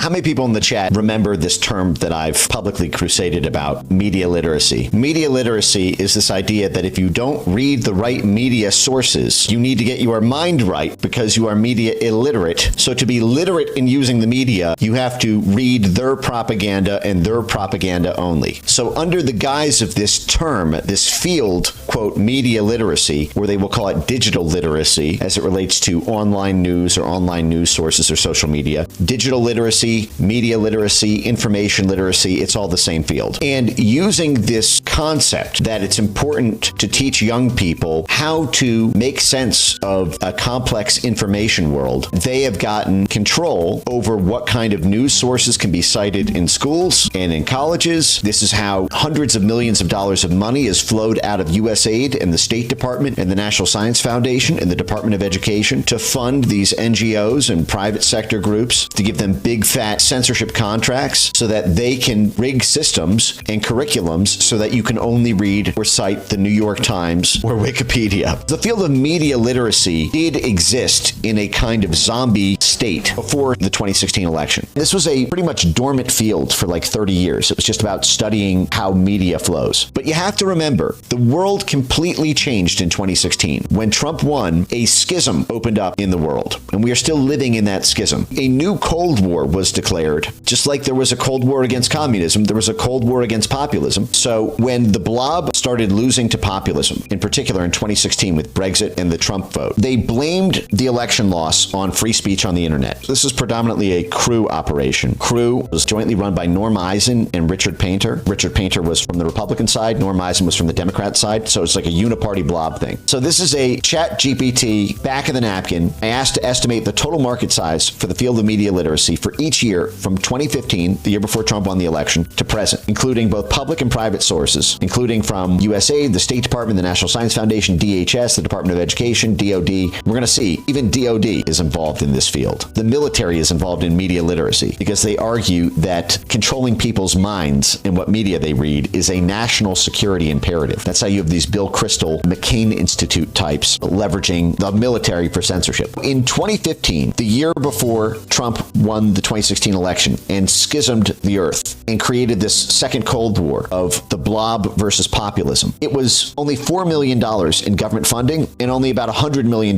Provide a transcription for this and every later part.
How many people in the chat remember this term that I've publicly crusaded about, media literacy? Media literacy is this idea that if you don't read the right media sources, you need to get your mind right because you are media illiterate. So to be literate in using the media, you have to read their propaganda and their propaganda only. So under the guise of this term, this field, quote, media literacy, or they will call it digital literacy as it relates to online news or online news sources or social media, digital literacy, media literacy, information literacy, it's all the same field. And using this concept that it's important to teach young people how to make sense of a complex information world, they have gotten control over what kind of news sources can be cited in schools and in colleges. This is how hundreds of millions of dollars of money is flowed out of USAID and the State Department and the National Science Foundation and the Department of Education to fund these NGOs and private sector groups, to give them big fat censorship contracts so that they can rig systems and curriculums so that you can only read or cite the New York Times or Wikipedia. The field of media literacy did exist in a kind of zombie state before the 2016 election. This was a pretty much dormant field for like 30 years. It was just about studying how media flows. But you have to remember, the world completely changed in 2016. When Trump won, a schism opened up in the world, and we are still living in that schism. A new Cold War was declared. Just like there was a Cold War against communism, there was a Cold War against populism. So when the Blob started losing to populism, in particular in 2016 with Brexit and the Trump vote, they blamed the election loss on free speech on the internet. This is predominantly a Crew operation. Crew was jointly run by Norm Eisen and Richard Painter. Richard Painter was from the Republican side, Norm Eisen was from the Democrat side, so it's like a uniparty Blob thing. So this is a chat GPT back of the napkin. I asked to estimate the total market size for the field of media literacy for each year from 2015, the year before Trump won the election, to present, including both public and private sources, including from USAID, the State Department, the National Science Foundation, DHS, the Department of Education, DOD. We're going to see even DOD is involved in this field. The military is involved in media literacy because they argue that controlling people's minds and what media they read is a national security imperative. That's how you have these Bill Kristol, McCain Institute types leveraging the military for censorship. In 2015, the year before Trump won the 2016 election and schismed the earth and created this second Cold War of the Blob versus populism, it was only $4 million in government funding and only about $100 million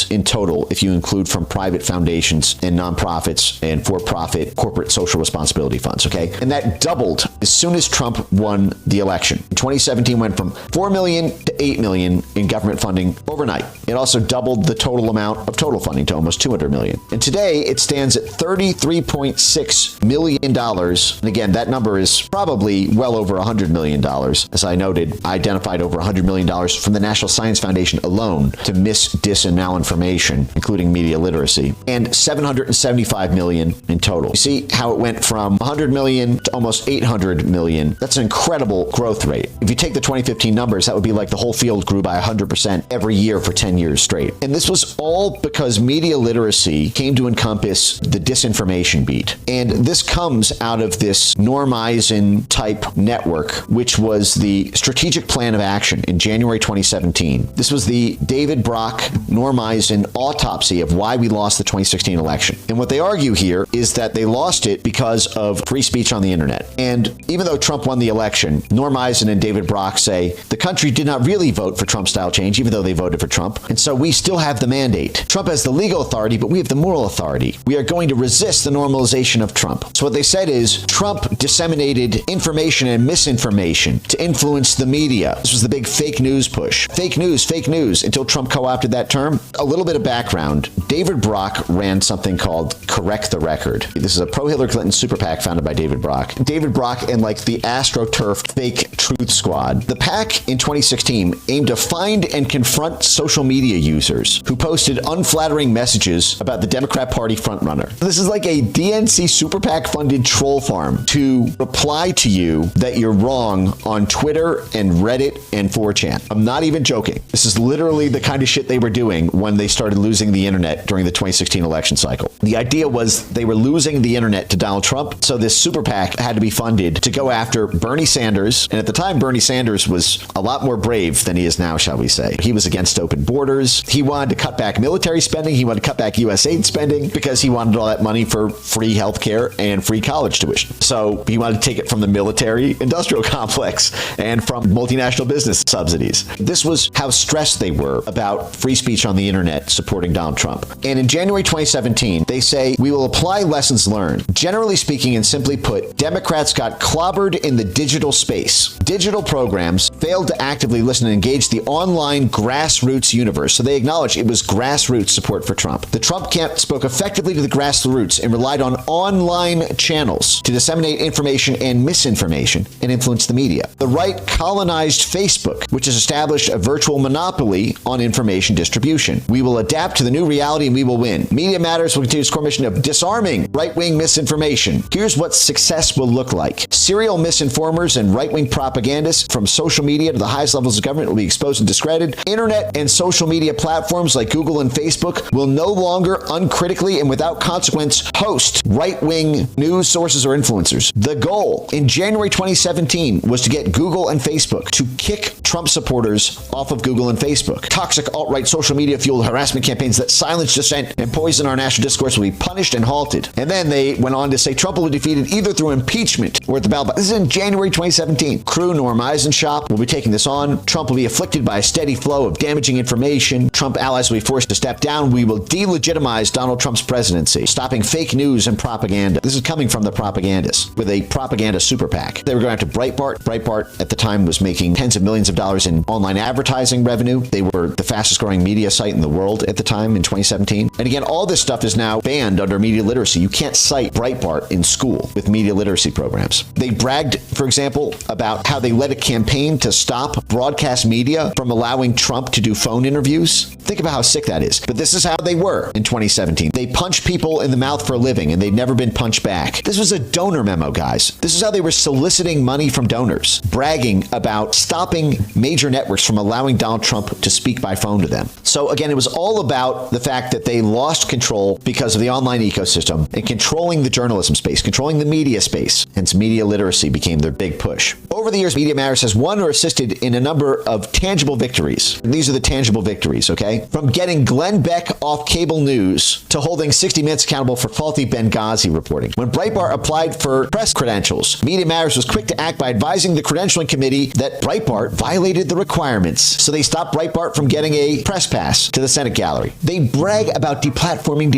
in total if you include from private foundations and nonprofits and for-profit corporate social responsibility funds, okay? And that doubled as soon as Trump won the election. In 2017 went from $4 million to $8 million in government funding overnight. It also doubled the total amount of total funding to almost $200 million. And today it stands at $33.6 million. And again, that number is probably well over $100 million. As I noted, I identified over $100 million from the National Science Foundation alone to mis, dis, and malinformation, including media literacy, and $775 million in total. You see how it went from $100 million to almost $800 million. That's an incredible growth rate. If you take the 2015 numbers, that would be like the whole field grew by 100% every year for 10 years straight. And this was all because media literacy came to encompass the disinformation beat. And this comes out of this Norm Eisen type network, which was the strategic plan of action in January 2017. This was the David Brock, Norm Eisen autopsy of why we lost the 2016 election. And what they argue here is that they lost it because of free speech on the internet. And even though Trump won the election, Norm Eisen and David Brock say the country did not really vote for Trump-style change, even though they voted for Trump. And so we still have the mandate. Trump has the legal authority, but we have the moral authority. We are going to resist the normalization of Trump. So what they said is Trump disseminated information and misinformation to influence the media. This was the big fake news push. Fake news, until Trump co-opted that term. A little bit of background. David Brock ran something called Correct the Record. This is a pro-Hillary Clinton super PAC founded by David Brock. David Brock and like the AstroTurf fake truth squad. The PAC in 2016 aimed to find and confront social media users who posted unflattering messages about the Democrat Party frontrunner. This is like a DNC super PAC funded troll farm to reply to you that you're wrong on Twitter and Reddit and 4chan. I'm not even joking. This is literally the kind of shit they were doing when they started losing the internet during the 2016 election cycle. The idea was they were losing the internet to Donald Trump, so this super PAC had to be funded to go after Bernie Sanders. And at the time, Bernie Sanders was a lot more brave than he is now, shall we say. He was against open borders. He wanted to cut back military spending. He wanted to cut back U.S. aid spending because he wanted all that money for free health care and free college tuition. So he wanted to take it from the military industrial complex and from multinational business subsidies. This was how stressed they were about free speech on the internet supporting Donald Trump. And in January 2017, they say, we will apply lessons learned. Generally speaking, and simply put, Democrats got clobbered in the digital space. Digital programs failed to actively listen and engage the online grassroots universe. So they acknowledged it was grassroots support for Trump. The Trump camp spoke effectively to the grassroots and relied on online channels to disseminate information and misinformation and influence the media. The right colonized Facebook, which has established a virtual monopoly on information distribution. We will adapt to the new reality and we will win. Media Matters will continue its core mission of disarming right-wing misinformation. Here's what success will look like. Serial misinformers and right-wing propagandists from social media to the highest levels of government will be exposed and discredited. Internet and social media platforms like Google and Facebook will no longer uncritically and without consequence host right-wing news sources or influencers. The goal in January 2017 was to get Google and Facebook to kick Trump supporters off of Google and Facebook. Toxic alt-right social media fueled harassment campaigns that silence dissent and poison our national discourse will be punished and halted. And then they went on to say Trump will be defeated either through impeachment or at the ballot box. This is in January 2017. Crew Norm Eisenschop will be taking this on. Trump will be afflicted by a steady flow of damaging information. Trump allies will be forced to step down. We will delegitimize Donald Trump's presidency, stopping fake news and propaganda. This is coming from the propagandists with a propaganda super PAC. They were going after Breitbart. Breitbart at the time was making tens of millions of dollars in online advertising revenue. They were the fastest growing media site in the world at the time in 2017. And again, all this stuff is now banned under media literacy. You can't cite Breitbart in school with media literacy programs. They bragged, for example, about how they led a campaign to stop broadcast media from allowing Trump to do phone interviews. Think about how sick that is. But this is how they were in 2017. They punched people in the mouth for a living, and they'd never been punched back. This was a donor memo, guys. This is how they were soliciting money from donors, bragging about stopping major networks from allowing Donald Trump to speak by phone to them. So again, it was all about the fact that they lost control because of the online ecosystem and controlling the journalism space, controlling the media space. Hence, media literacy became their big push. Over the years, Media Matters has won or assisted in a number of tangible victories. These are the tangible victories, okay? From getting Glenn Beck off cable news to holding 60 Minutes accountable for faulty Benghazi reporting. When Breitbart applied for press credentials, Media Matters was quick to act by advising the credentialing committee that Breitbart violated the requirements. So they stopped Breitbart from getting a press pass to the Senate gallery. They brag about deplatforming.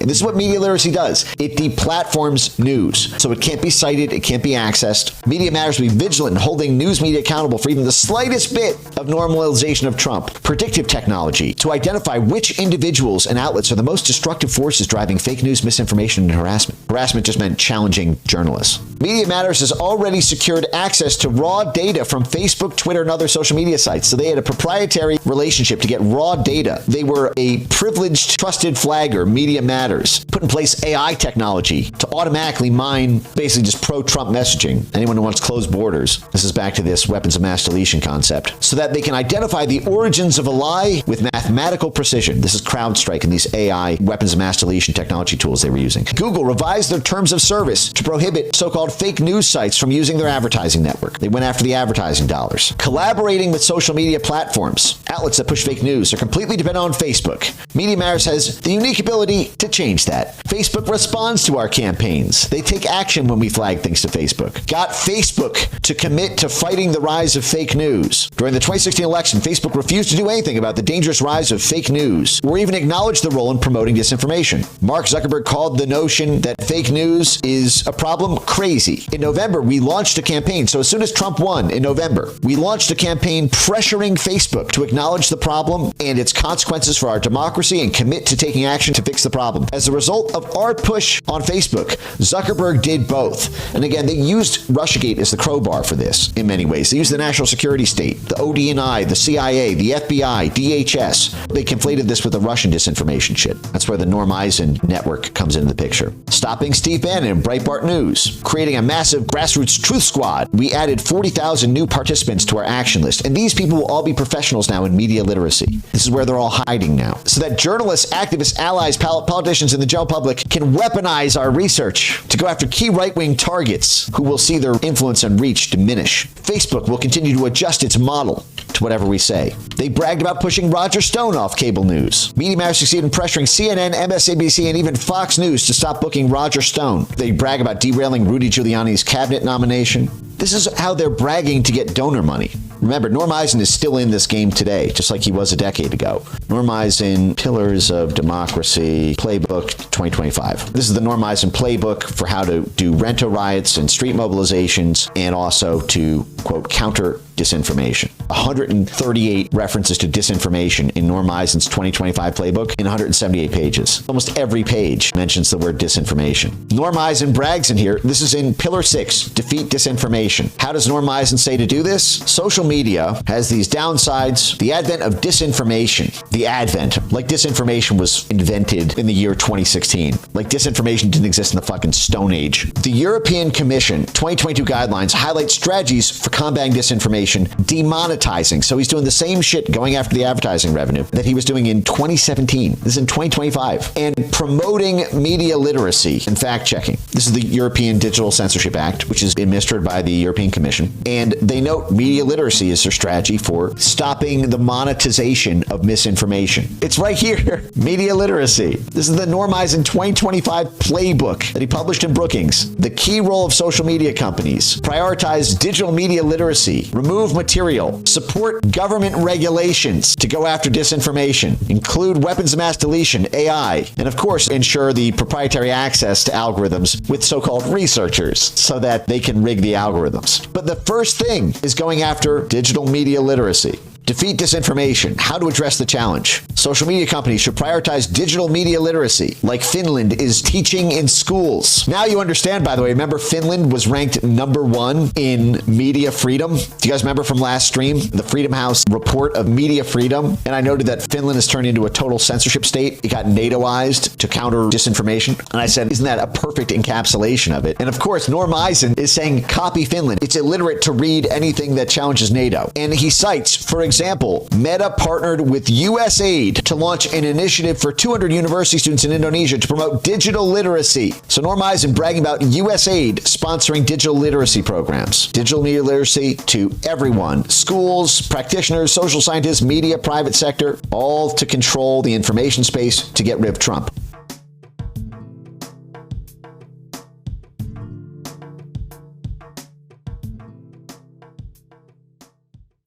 And this is what media literacy does. It deplatforms news. So it can't be cited, it can't be accessed. Media Matters will be vigilant in holding news media accountable for even the slightest bit of normalization of Trump. Predictive technology to identify which individuals and outlets are the most destructive forces driving fake news, misinformation, and harassment. Harassment just meant challenging journalists. Media Matters has already secured access to raw data from Facebook, Twitter, and other social media sites. So they had a proprietary relationship to get raw data. They were a privileged, trusted flagger. Media Matters put in place AI technology to automatically mine basically just pro-Trump messaging. Anyone who wants closed borders, this is back to this weapons of mass deletion concept, so that they can identify the origins of a lie with mathematical precision. This is CrowdStrike and these AI weapons of mass deletion technology tools they were using. Google revised their terms of service to prohibit so-called fake news sites from using their advertising network. They went after the advertising dollars. Collaborating with social media platforms, outlets that push fake news are completely dependent on Facebook. Media Matters has the unique ability to change that. Facebook responds to our campaigns. They take action when we flag things to Facebook. Got Facebook to commit to fighting the rise of fake news. During the 2016 election, Facebook refused to do anything about the dangerous rise of fake news or even acknowledge the role in promoting disinformation. Mark Zuckerberg called the notion that fake news is a problem crazy. In November, we launched a campaign. So as soon as Trump won in November, we launched a campaign pressuring Facebook to acknowledge the problem and its consequences for our democracy and commit to taking action to fix the problem. As a result of our push on Facebook, Zuckerberg did both. And again, they used Russiagate as the crowbar for this in many ways. They used the national security state, the ODNI, the CIA, the FBI, DHS. They conflated this with the Russian disinformation shit. That's where the Norm Eisen network comes into the picture. Stopping Steve Bannon and Breitbart News, creating a massive grassroots truth squad squad. We added 40,000 new participants to our action list, and these people will all be professionals now in media literacy. This is where they're all hiding now, so that journalists, activists, allies, politicians, and the general public can weaponize our research to go after key right-wing targets who will see their influence and reach diminish. Facebook will continue to adjust its model to whatever we say. They bragged about pushing Roger Stone off cable news. Media Matters succeeded in pressuring CNN, MSNBC, and even Fox News to stop booking Roger Stone. They brag about derailing Rudy Giuliani's cabinet nomination. This is how they're bragging to get donor money. Remember, Norm Eisen is still in this game today, just like he was a decade ago. Norm Eisen, Pillars of Democracy, Playbook 2025. This is the Norm Eisen playbook for how to do rento riots and street mobilizations, and also to, quote, counter disinformation. 138 references to disinformation in Norm Eisen's 2025 playbook in 178 pages. Almost every page mentions the word disinformation. Norm Eisen brags in here. This is in Pillar 6, Defeat Disinformation. How does Norm Eisen say to do this? Social media has these downsides. The advent of disinformation. The advent. Like disinformation was invented in the year 2016. Like disinformation didn't exist in the fucking Stone Age. The European Commission 2022 guidelines highlight strategies for combating disinformation, demonetizing. So he's doing the same shit, going after the advertising revenue that he was doing in 2017. This is in 2025. And promoting media literacy and fact-checking. This is the European Digital Censorship Act, which is administered by the European Commission. And they note media literacy is their strategy for stopping the monetization of misinformation. It's right here. Media literacy. This is the Norm Eisen 2025 playbook that he published in Brookings. The key role of social media companies. Prioritize digital media literacy. Remove material. Support government regulations to go after disinformation. Include weapons of mass deletion, AI. And of course, ensure the proprietary access to algorithms with so-called researchers so that they can rig the algorithms. But the first thing is going after digital media literacy. Defeat disinformation. How to address the challenge. Social media companies should prioritize digital media literacy, like Finland is teaching in schools. Now you understand, by the way, remember Finland was ranked #1 in media freedom? Do you guys remember from last stream, the Freedom House report of media freedom? And I noted that Finland has turned into a total censorship state. It got NATOized to counter disinformation. And I said, isn't that a perfect encapsulation of it? And of course, Norm Eisen is saying, copy Finland. It's illiterate to read anything that challenges NATO. And he cites, for example, Meta partnered with USAID to launch an initiative for 200 university students in Indonesia to promote digital literacy. So Norm Eisen bragging about USAID sponsoring digital literacy programs. Digital media literacy to everyone. Schools, practitioners, social scientists, media, private sector, all to control the information space to get rid of Trump.